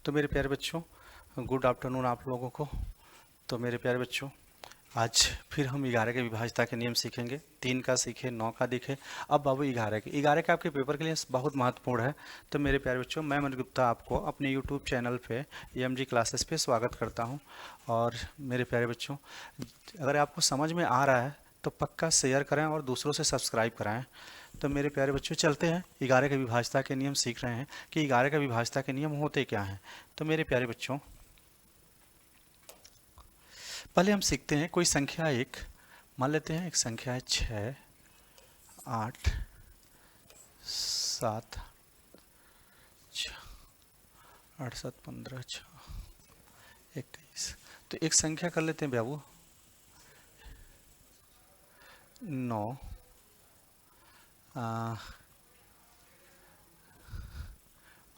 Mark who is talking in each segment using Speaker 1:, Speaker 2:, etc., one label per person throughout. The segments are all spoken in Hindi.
Speaker 1: तो मेरे प्यारे बच्चों, गुड आफ्टरनून आप लोगों को। तो मेरे प्यारे बच्चों, आज फिर हम 11 के विभाज्यता के नियम सीखेंगे। 3 का सीखे, 9 का दिखे, अब बाबू 11 के आपके पेपर के लिए बहुत महत्वपूर्ण है। तो मेरे प्यारे बच्चों, मैं मनु गुप्ता आपको अपने यूट्यूब चैनल पे EMG क्लासेस पे स्वागत करता हूं। और मेरे प्यारे बच्चों, अगर आपको समझ में आ रहा है तो पक्का शेयर करें और दूसरों से सब्सक्राइब कराएं। तो मेरे प्यारे बच्चों, चलते हैं 11 के विभाज्यता के नियम सीख रहे हैं कि 11 के विभाज्यता के नियम होते क्या हैं। तो मेरे प्यारे बच्चों, पहले हम सीखते हैं कोई संख्या एक मान लेते हैं। एक संख्या है 6, 8, 7, 8, 7, 15, 6, 21। तो एक संख्या कर लेते हैं बाबू 9,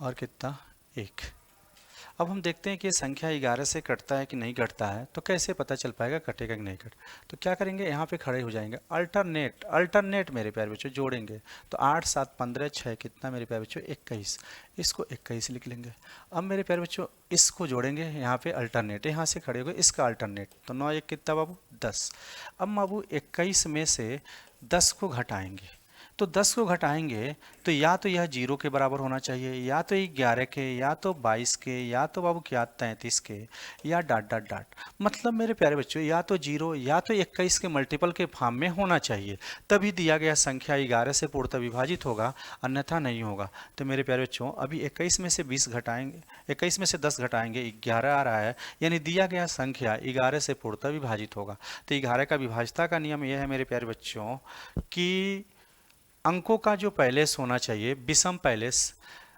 Speaker 1: और कितना 1। अब हम देखते हैं कि ये संख्या 11 से कटता है कि नहीं कटता है। तो कैसे पता चल पाएगा कटेगा कि नहीं कट। तो क्या करेंगे, यहाँ पे खड़े हो जाएंगे, अल्टरनेट मेरे प्यारे बच्चों जोड़ेंगे। तो 8, 7, 15, 6 कितना मेरे प्यारे बच्चों 21। इसको 21 लिख लेंगे। अब मेरे प्यारे बच्चों इसको जोड़ेंगे, यहाँ पे अल्टरनेट, यहाँ से खड़े हो गए इसका अल्टरनेट। तो 9 1 कितना बाबू 10। अब बाबू 21 में से 10 को घटाएंगे। तो 10 को घटाएंगे तो या तो यह 0 के बराबर होना चाहिए, या तो 11 के, या तो 22 के, या तो बाबू क्या 33 के, या डॉट डॉट डॉट। मतलब मेरे प्यारे बच्चों, या तो 0 या तो 21 के मल्टीपल के फॉर्म में होना चाहिए, तभी दिया गया संख्या 11 से पूर्णतः विभाजित होगा, अन्यथा नहीं होगा। तो मेरे प्यारे बच्चों, अभी 21 में से 20 घटाएंगे, 21 में से 10 घटाएंगे, 11 आ रहा है, यानी दिया गया संख्या 11 से पूर्णतः विभाजित होगा। तो 11 का विभाज्यता का नियम यह है मेरे प्यारे बच्चों कि अंकों का जो पैलेस होना चाहिए, विषम पैलेस,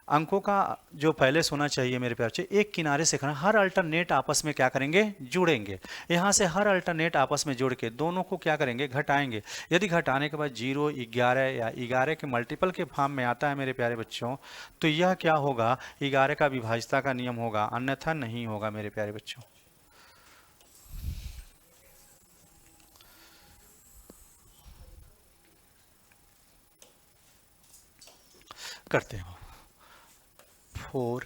Speaker 1: अंकों का जो पैलेस होना चाहिए मेरे प्यारे बच्चे, एक किनारे से खड़ा, हर अल्टरनेट आपस में क्या करेंगे, जुड़ेंगे। यहाँ से हर अल्टरनेट आपस में जुड़ के दोनों को क्या करेंगे, घटाएंगे। यदि घटाने के बाद 0, 11 या 11 के मल्टीपल के फॉर्म में आता है मेरे प्यारे बच्चों, तो यह क्या होगा, 11 का विभाज्यता का नियम होगा, अन्यथा नहीं होगा मेरे प्यारे बच्चों। करते हैं 4,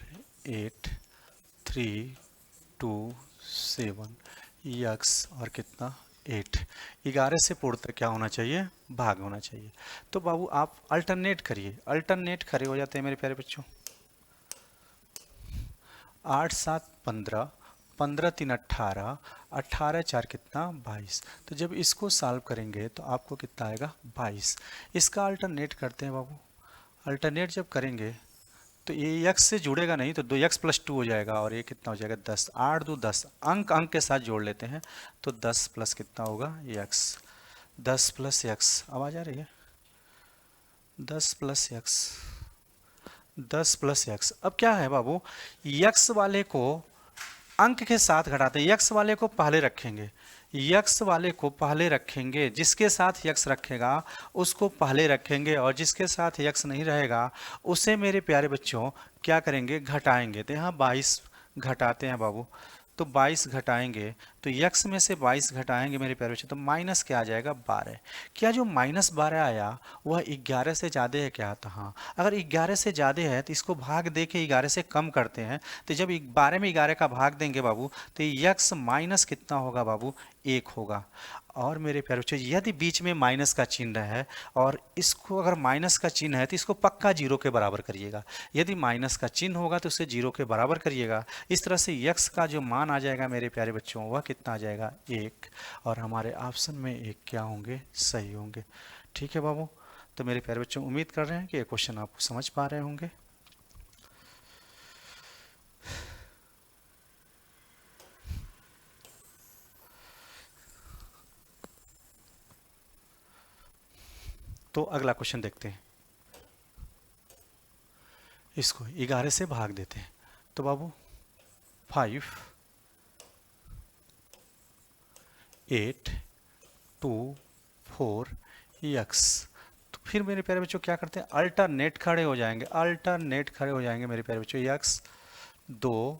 Speaker 1: 8, 3, 2, 7 यक्स और कितना 8। 11 से पूर्णतः क्या होना चाहिए, भाग होना चाहिए। तो बाबू आप अल्टरनेट करिए, अल्टरनेट खड़े हो जाते हैं मेरे प्यारे बच्चों। 8, 7, 15, 15 3 18, 18 4 कितना 22। तो जब इसको सॉल्व करेंगे तो आपको कितना आएगा 22। इसका अल्टरनेट करते हैं बाबू। अल्टरनेट जब करेंगे तो ये यक्स से जुड़ेगा नहीं, तो 2x+2 हो जाएगा, और ये कितना हो जाएगा 10। 8 2 10, अंक अंक के साथ जोड़ लेते हैं, तो 10 प्लस कितना होगा यक्स, 10 प्लस यक्स। आवाज आ रही है, 10 प्लस यक्स, 10 प्लस यक्स। अब क्या है बाबू, यक्स वाले को अंक के साथ घटाते हैं, यक्स वाले को पहले रखेंगे, यक्स वाले को पहले रखेंगे, जिसके साथ यक्स रखेगा उसको पहले रखेंगे, और जिसके साथ यक्स नहीं रहेगा उसे मेरे प्यारे बच्चों क्या करेंगे, घटाएंगे। तो यहाँ 22 घटाते हैं बाबू, तो 22 घटाएंगे, तो यक्स में से 22 घटाएंगे मेरे प्यारे बच्चों, तो माइनस क्या आ जाएगा 12। क्या जो -12 आया वह 11 से ज़्यादा है क्या, तो हाँ, अगर 11 से ज़्यादा है तो इसको भाग दे के 11 से कम करते हैं। तो जब 12 में 11 का भाग देंगे बाबू, तो यक्स माइनस कितना होगा बाबू, 1 होगा। और मेरे प्यारे बच्चों, यदि बीच में माइनस का चिन्ह है, और इसको अगर माइनस का चिन्ह है तो इसको पक्का 0 के बराबर करिएगा। यदि माइनस का चिन्ह होगा तो उसे 0 के बराबर करिएगा। इस तरह से यक्स का जो मान आ जाएगा मेरे प्यारे बच्चों, वह कितना आ जाएगा 1, और हमारे ऑप्शन में 1 क्या होंगे, सही होंगे। ठीक है बाबू। तो मेरे प्यारे बच्चों, उम्मीद कर रहे हैं कि ये क्वेश्चन आपको समझ पा रहे होंगे। तो अगला क्वेश्चन देखते हैं। इसको 11 से भाग देते हैं, तो बाबू 5, 8, 2, 4 यक्स। तो फिर मेरे प्यारे बच्चों क्या करते हैं, अल्टरनेट खड़े हो जाएंगे, अल्टरनेट खड़े हो जाएंगे मेरे प्यारे बच्चों। यक्स 2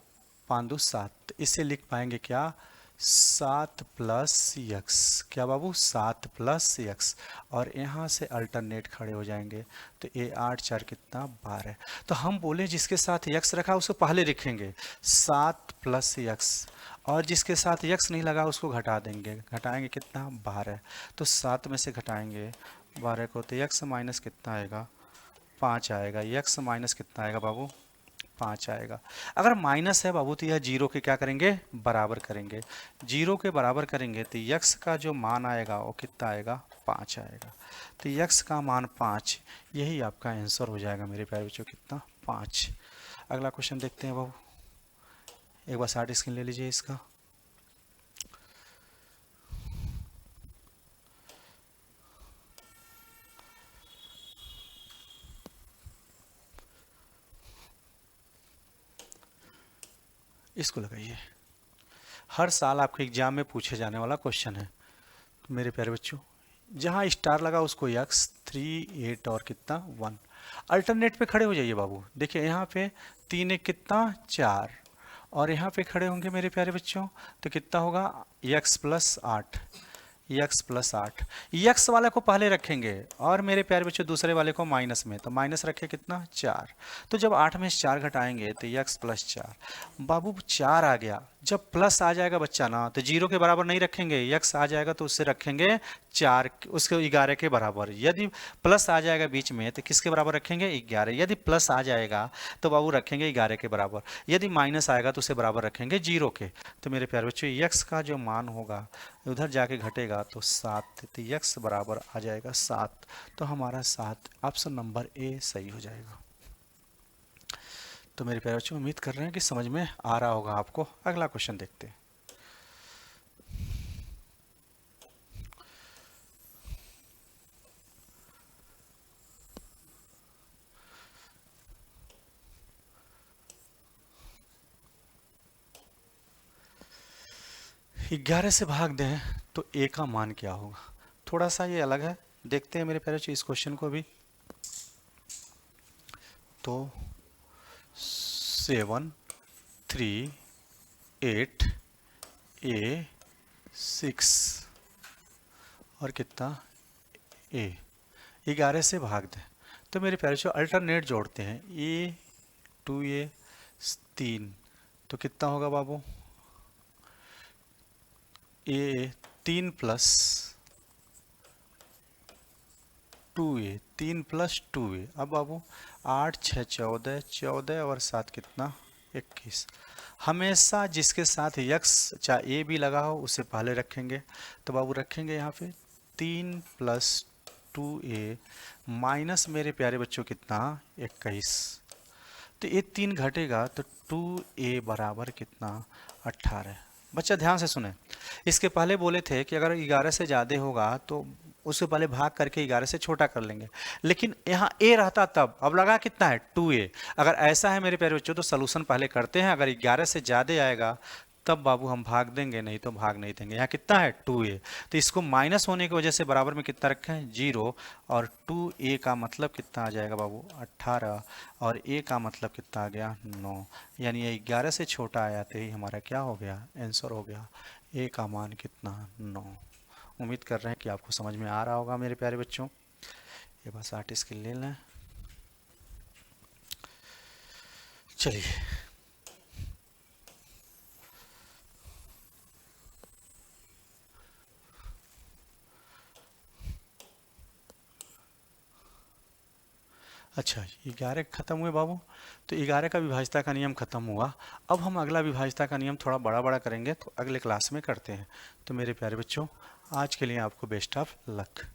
Speaker 1: 5 2 7, इससे लिख पाएंगे क्या 7 प्लस यक्स, क्या बाबू 7 प्लस यक्स, और यहाँ से अल्टरनेट खड़े हो जाएंगे तो ये 8 4 कितना 12। तो हम बोले जिसके साथ यक्स रखा उसको पहले लिखेंगे 7 प्लस यक्स, और जिसके साथ यक्स नहीं लगा उसको घटा देंगे, घटाएंगे कितना 12। तो 7 में से घटाएंगे 12 को तो यक्स माइनस कितना आएगा 5 आएगा, यक्स माइनस कितना आएगा बाबू 5 आएगा। अगर माइनस है बाबू तो यह जीरो के क्या करेंगे बराबर करेंगे, जीरो के बराबर करेंगे तो यक्स का जो मान आएगा वो कितना आएगा 5 आएगा। तो यक्स का मान 5, यही आपका आंसर हो जाएगा मेरे प्यारे बच्चों, कितना 5। अगला क्वेश्चन देखते हैं बाबू, एक बार 60 स्क्रीन ले लीजिए इसका। इसको लगाइए, हर साल आपके एग्जाम में पूछे जाने वाला क्वेश्चन है मेरे प्यारे बच्चों। जहाँ स्टार लगा उसको यक्स 3 8 और कितना 1, अल्टरनेट पे खड़े हो जाइए बाबू। देखिए यहाँ पे 3 1 कितना 4, और यहाँ पे खड़े होंगे मेरे प्यारे बच्चों तो कितना होगा x plus 8, x plus 8, x वाले को पहले रखेंगे और मेरे प्यारे बच्चों दूसरे वाले को माइनस में, तो माइनस रखे कितना 4। तो जब 8 में से 4 घटाएंगे तो यक्स प्लस 4, बाबू 4 आ गया। जब प्लस आ जाएगा बच्चा ना तो जीरो के बराबर नहीं रखेंगे, यक्स आ जाएगा तो उससे रखेंगे 4, उसके 11 के बराबर। यदि प्लस आ जाएगा बीच में तो किसके बराबर रखेंगे 11, यदि प्लस आ जाएगा तो बाबू रखेंगे 11 के बराबर, यदि माइनस आएगा तो उसे बराबर रखेंगे 0 के। तो मेरे प्यारे बच्चों यक्स का जो मान होगा उधर जाके घटेगा तो 7, तो यक्स बराबर आ जाएगा 7। तो हमारा 7 ऑप्शन नंबर ए सही हो जाएगा। तो मेरे प्यारे बच्चों उम्मीद कर रहे हैं कि समझ में आ रहा होगा आपको। अगला क्वेश्चन देखते हैं। ग्यारह से भाग दें तो ए का मान क्या होगा, थोड़ा सा ये अलग है, देखते हैं मेरे प्यारे बच्चों इस क्वेश्चन को भी। तो 7 3 8 ए 6 और कितना ए, 11 से भाग दें तो मेरे प्यारे बच्चों अल्टरनेट जोड़ते हैं, ए 2 ए 3, तो कितना होगा बाबू ए 3 प्लस 2a, 3 प्लस 2a। अब बाबू 8 6 14, 14 और 7 कितना 21। हमेशा जिसके साथ यक्स चाहे ए भी लगा हो उसे पहले रखेंगे, तो बाबू रखेंगे यहाँ पे 3 प्लस 2a माइनस मेरे प्यारे बच्चों कितना 21। तो ये 3 घटेगा तो 2a बराबर कितना 18। बच्चा ध्यान से सुने, इसके पहले बोले थे कि अगर 11 से ज़्यादा होगा तो उससे पहले भाग करके 11 से छोटा कर लेंगे, लेकिन यहाँ a रहता तब, अब लगा कितना है 2a। अगर ऐसा है मेरे प्यारे बच्चों तो सलूशन पहले करते हैं, अगर 11 से ज़्यादा आएगा तब बाबू हम भाग देंगे, नहीं तो भाग नहीं देंगे। यहाँ कितना है 2a, तो इसको माइनस होने की वजह से बराबर में कितना रखे हैं 0, और 2a का मतलब कितना आ जाएगा बाबू 18, और a का मतलब कितना आ गया 9, यानी ये 11 से छोटा आया तो ही हमारा क्या हो गया आंसर हो गया, a का मान कितना 9। उम्मीद कर रहे हैं कि आपको समझ में आ रहा होगा मेरे प्यारे बच्चों। ये बस 8 इसके ले लें। चलिए अच्छा 11 खत्म हुए बाबू, तो 11 का विभाज्यता का नियम खत्म हुआ। अब हम अगला विभाज्यता का नियम थोड़ा बड़ा बड़ा करेंगे, तो अगले क्लास में करते हैं। तो मेरे प्यारे बच्चों आज के लिए आपको बेस्ट ऑफ लक।